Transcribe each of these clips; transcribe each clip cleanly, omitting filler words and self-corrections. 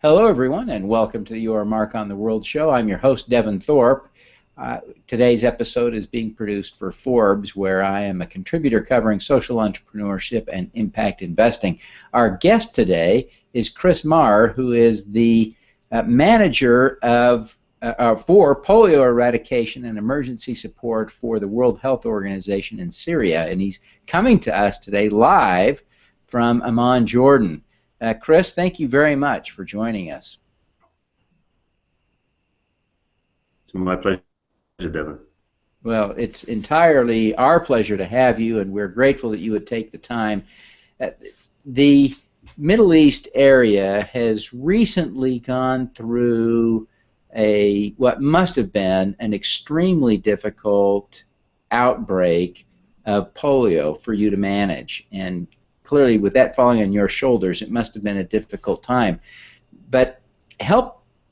Hello, everyone, and welcome to Your Mark on the World show. I'm your host, Devin Thorpe. Today's episode is being produced for Forbes, where I am a contributor covering social entrepreneurship and impact investing. Our guest today is Chris Marr, who is the manager for polio eradication and emergency support for the World Health Organization in Syria, and he's coming to us today live from Amman, Jordan. Chris, thank you very much for joining us. It's my pleasure, Devin. Well, it's entirely our pleasure to have you, and we're grateful that you would take the time. The Middle East area has recently gone through what must have been an extremely difficult outbreak of polio for you to manage, and clearly, with that falling on your shoulders, it must have been a difficult time. But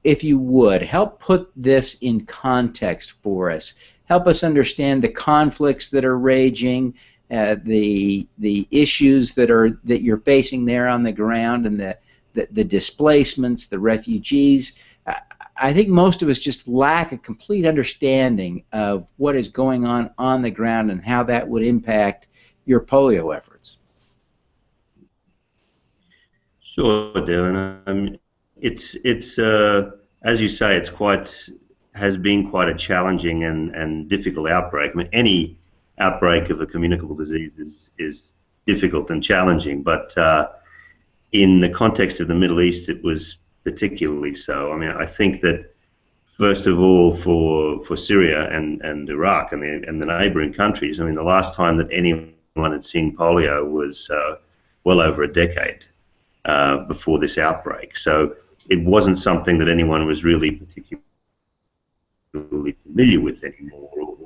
if you would, help put this in context for us. Help us understand the conflicts that are raging, the issues that you're facing there on the ground, and the displacements, the refugees. I think most of us just lack a complete understanding of what is going on the ground and how that would impact your polio efforts. Sure, Devin. It's as you say, has been quite a challenging and difficult outbreak. I mean, any outbreak of a communicable disease is difficult and challenging, but in the context of the Middle East, it was particularly so. I mean, I think that first of all, for Syria and Iraq and the neighboring countries, I mean, the last time that anyone had seen polio was well over a decade. Before this outbreak, so it wasn't something that anyone was really particularly familiar with anymore,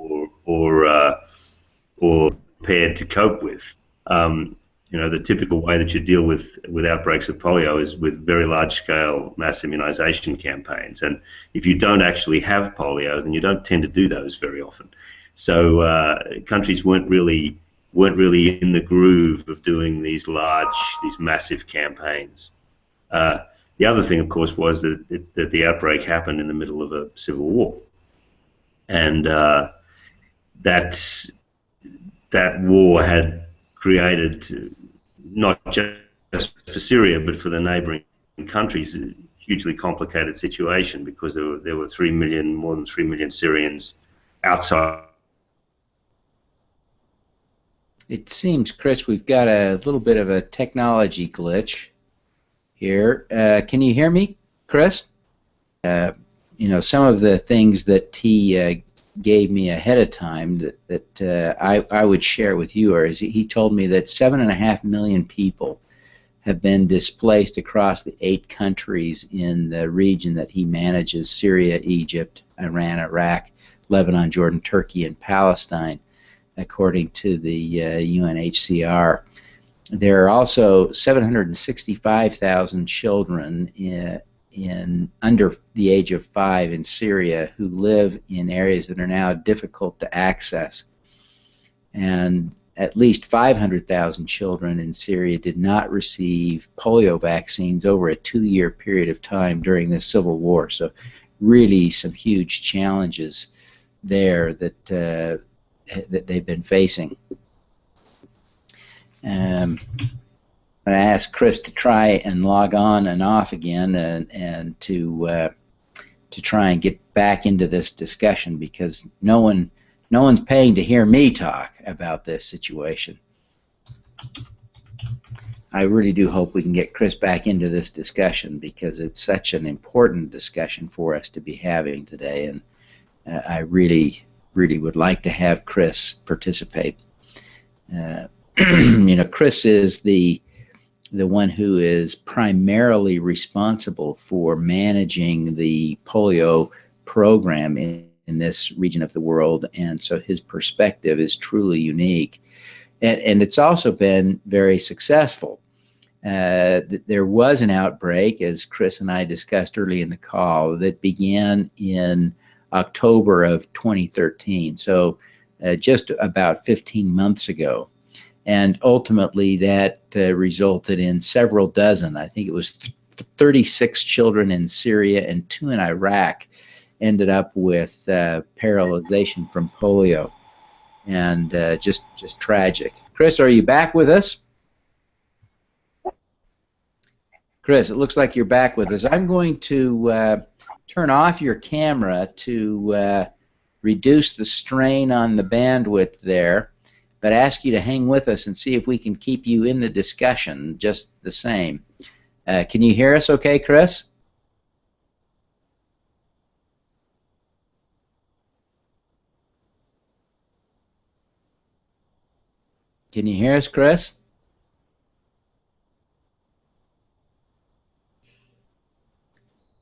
or prepared to cope with. The typical way that you deal with outbreaks of polio is with very large-scale mass immunization campaigns, and if you don't actually have polio, then you don't tend to do those very often. So countries weren't really in the groove of doing these massive campaigns. The other thing, of course, was that the outbreak happened in the middle of a civil war, and that war had created, not just for Syria but for the neighboring countries, a hugely complicated situation, because there were more than 3 million Syrians outside. It seems, Chris, we've got a little bit of a technology glitch here. Can you hear me, Chris? Some of the things that he gave me ahead of time that I would share with you is he told me that 7.5 million people have been displaced across the 8 countries in the region that he manages: Syria, Egypt, Iran, Iraq, Lebanon, Jordan, Turkey, and Palestine, according to the UNHCR. There are also 765,000 children in under the age of 5 in Syria who live in areas that are now difficult to access. And at least 500,000 children in Syria did not receive polio vaccines over a 2-year period of time during this civil war. So really some huge challenges there that they've been facing. I asked Chris to try and log on and off again, and to try and get back into this discussion, because no one's paying to hear me talk about this situation. I really do hope we can get Chris back into this discussion, because it's such an important discussion for us to be having today, and I really would like to have Chris participate. Chris is the one who is primarily responsible for managing the polio program in this region of the world, and so his perspective is truly unique. And it's also been very successful. There was an outbreak, as Chris and I discussed early in the call, that began in October of 2013, so just about 15 months ago. And ultimately that resulted in several dozen, I think it was 36 children in Syria and 2 in Iraq ended up with paralyzation from polio, and just tragic. Chris, are you back with us? Chris, it looks like you're back with us. I'm going to turn off your camera to reduce the strain on the bandwidth there, but ask you to hang with us and see if we can keep you in the discussion just the same. Can you hear us okay, Chris? Can you hear us, Chris?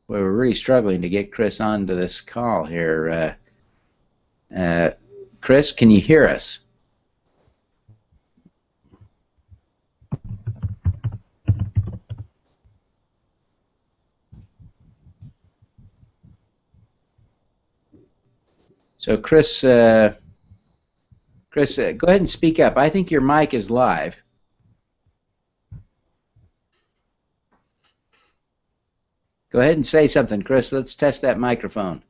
Well, we're really struggling to get Chris onto this call here. Chris, can you hear us? So, Chris, go ahead and speak up. I think your mic is live. Go ahead and say something, Chris. Let's test that microphone.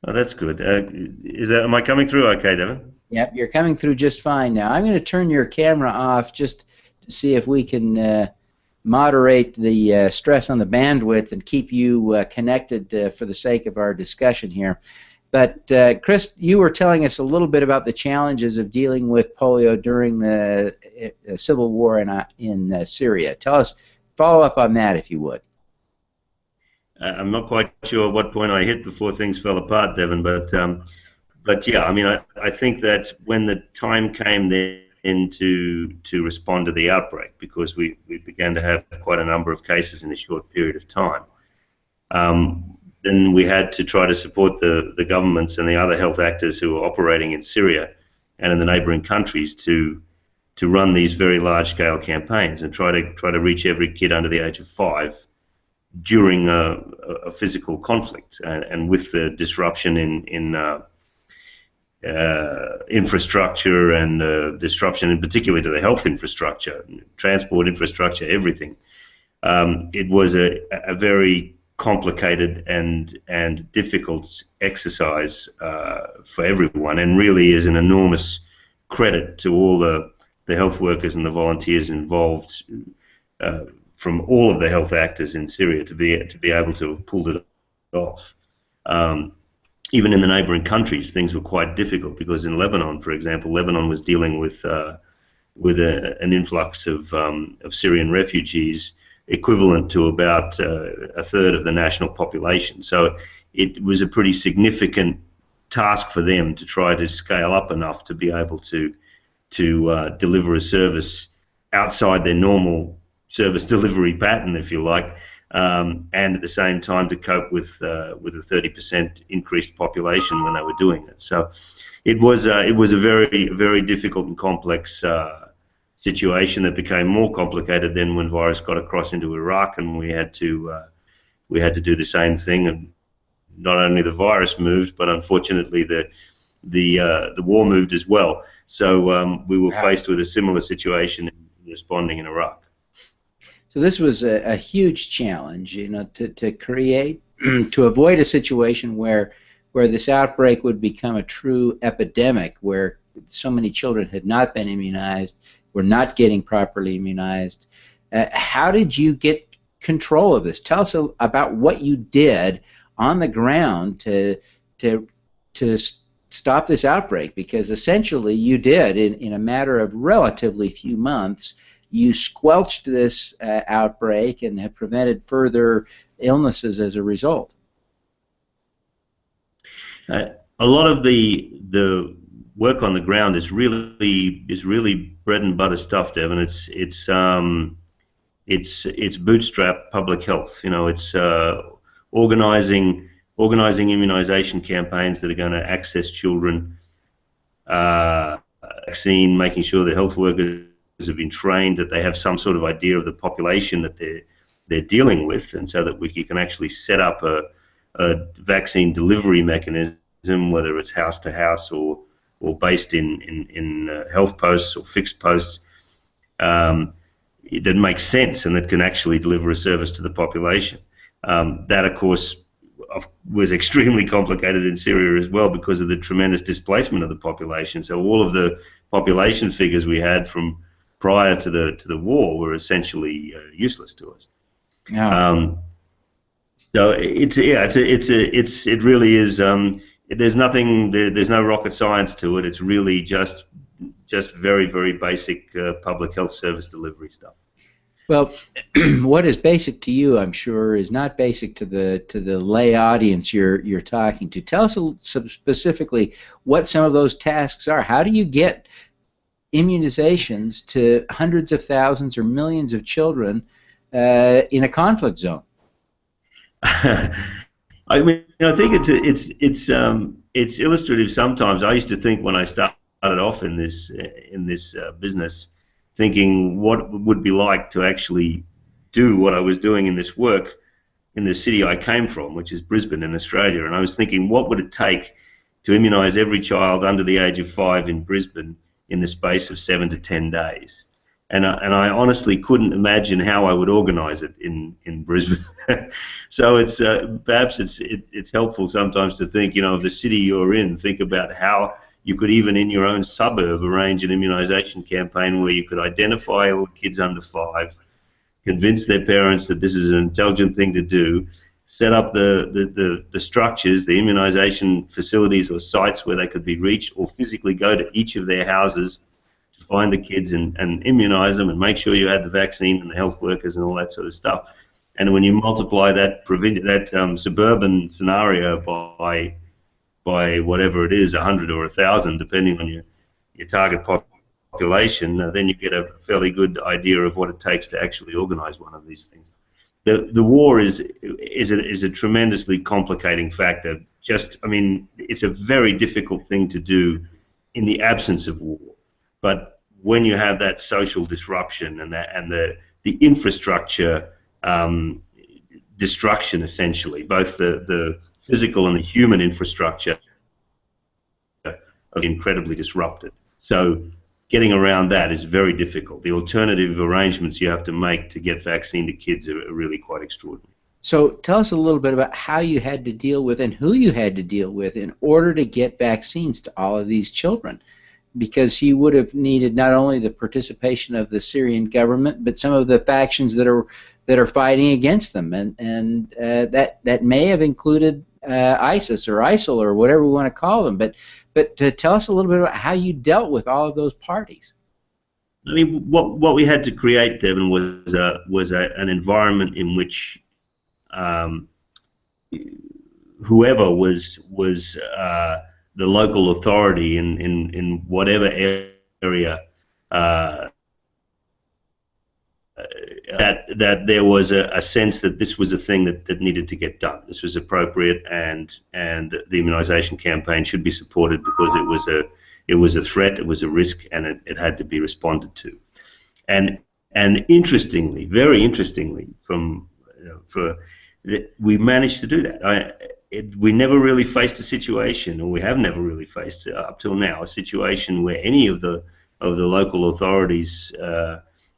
Oh, that's good. Am I coming through okay, Devin? Yep, you're coming through just fine now. I'm going to turn your camera off just to see if we can moderate the stress on the bandwidth and keep you connected for the sake of our discussion here. But Chris, you were telling us a little bit about the challenges of dealing with polio during the civil war in Syria. Follow up on that if you would. I'm not quite sure what point I hit before things fell apart, Devin, but yeah, I mean, I think that when the time came then to respond to the outbreak, because we began to have quite a number of cases in a short period of time, then we had to try to support the governments and the other health actors who were operating in Syria and in the neighboring countries to run these very large-scale campaigns and try to reach every kid under the age of 5 during a physical conflict, and with the disruption in infrastructure and disruption in particular to the health infrastructure, transport infrastructure, everything. It was a very complicated and difficult exercise for everyone, and really is an enormous credit to all the health workers and the volunteers involved from all of the health actors in Syria to be able to have pulled it off. Even in the neighboring countries, things were quite difficult, because in Lebanon, for example, Lebanon was dealing with an influx of Syrian refugees equivalent to about a third of the national population. So it was a pretty significant task for them to try to scale up enough to be able to deliver a service outside their normal service delivery pattern, if you like, and at the same time to cope with a 30% increased population when they were doing it. So it was a very difficult and complex situation that became more complicated then when virus got across into Iraq, and we had to do the same thing. And not only the virus moved, but unfortunately the war moved as well. So we were faced with a similar situation in responding in Iraq. So this was a huge challenge, you know, to create, to avoid a situation where this outbreak would become a true epidemic, where so many children had not been immunized, were not getting properly immunized. How did you get control of this? Tell us about what you did on the ground to stop this outbreak, because essentially you did, in a matter of relatively few months, you squelched this outbreak and have prevented further illnesses as a result. A lot of the work on the ground is really bread and butter stuff, Devin. It's bootstrap public health. You know, it's organizing immunization campaigns that are going to access children, vaccine, making sure the health workers have been trained, that they have some sort of idea of the population that they're dealing with, and so that you can actually set up a vaccine delivery mechanism, whether it's house to house or based in health posts or fixed posts. that makes sense and that can actually deliver a service to the population. That, of course, was extremely complicated in Syria as well because of the tremendous displacement of the population. So all of the population figures we had from prior to the war were essentially useless to us. Yeah. So it really is. There's nothing. There's no rocket science to it. It's really just very, very basic public health service delivery stuff. Well, what is basic to you, I'm sure, is not basic to the lay audience you're talking to. Tell us specifically what some of those tasks are. How do you get immunizations to hundreds of thousands or millions of children in a conflict zone? I mean, I think it's illustrative sometimes. I used to think when I started off in this business, thinking what it would be like to actually do what I was doing in this work in the city I came from, which is Brisbane in Australia. And I was thinking, what would it take to immunize every child under the age of 5 in Brisbane in the space of 7 to 10 days? And I honestly couldn't imagine how I would organize it in Brisbane. So it's perhaps it's helpful sometimes to think, of the city you're in, think about how you could even in your own suburb arrange an immunization campaign where you could identify all the kids under 5, convince their parents that this is an intelligent thing to do, set up the structures, the immunization facilities or sites where they could be reached, or physically go to each of their houses to find the kids and immunize them and make sure you had the vaccines and the health workers and all that sort of stuff. And when you multiply that suburban scenario by whatever it is, 100 or 1,000, depending on your target population, then you get a fairly good idea of what it takes to actually organize one of these things. The war is a tremendously complicating factor. It's a very difficult thing to do in the absence of war. But when you have that social disruption and the infrastructure destruction, essentially, both the physical and the human infrastructure are incredibly disrupted. So getting around that is very difficult. The alternative arrangements you have to make to get vaccine to kids are really quite extraordinary. So tell us a little bit about how you had to deal with and who you had to deal with in order to get vaccines to all of these children, because you would have needed not only the participation of the Syrian government, but some of the factions that are fighting against them, and that may have included ISIS or ISIL or whatever we want to call them. But tell us a little bit about how you dealt with all of those parties. I mean, what we had to create, Devin, was an environment in which whoever was the local authority in whatever area, that there was a sense that this was a thing that needed to get done. This was appropriate, and the immunization campaign should be supported because it was a threat, it was a risk, and it had to be responded to. And interestingly, very interestingly, we managed to do that. We never really faced a situation, or we have never really faced up till now, a situation where any of the local authorities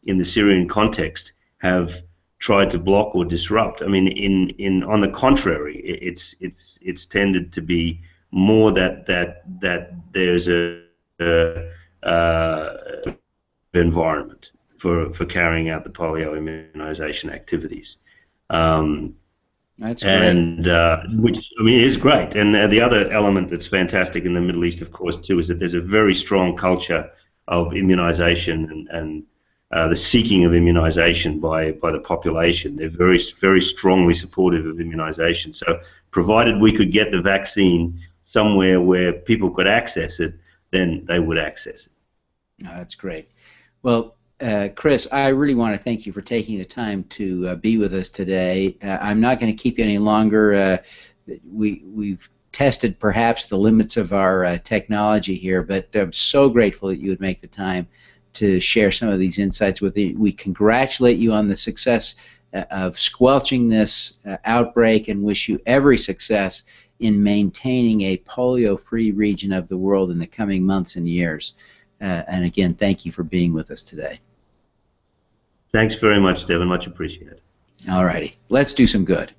in the Syrian context have tried to block or disrupt. I mean, on the contrary, it's tended to be more that there's a environment for carrying out the polio immunization activities. That's great. Which, I mean, is great. And the other element that's fantastic in the Middle East, of course, too, is that there's a very strong culture of immunization and the seeking of immunization by the population. They're very, very strongly supportive of immunization. So provided we could get the vaccine somewhere where people could access it, then they would access it. Oh, that's great. Well, Chris, I really want to thank you for taking the time to be with us today. I'm not going to keep you any longer. We've tested perhaps the limits of our technology here, but I'm so grateful that you would make the time to share some of these insights with you. We congratulate you on the success of squelching this outbreak and wish you every success in maintaining a polio-free region of the world in the coming months and years. And again, thank you for being with us today. Thanks very much, Devin. Much appreciated. All righty. Let's do some good.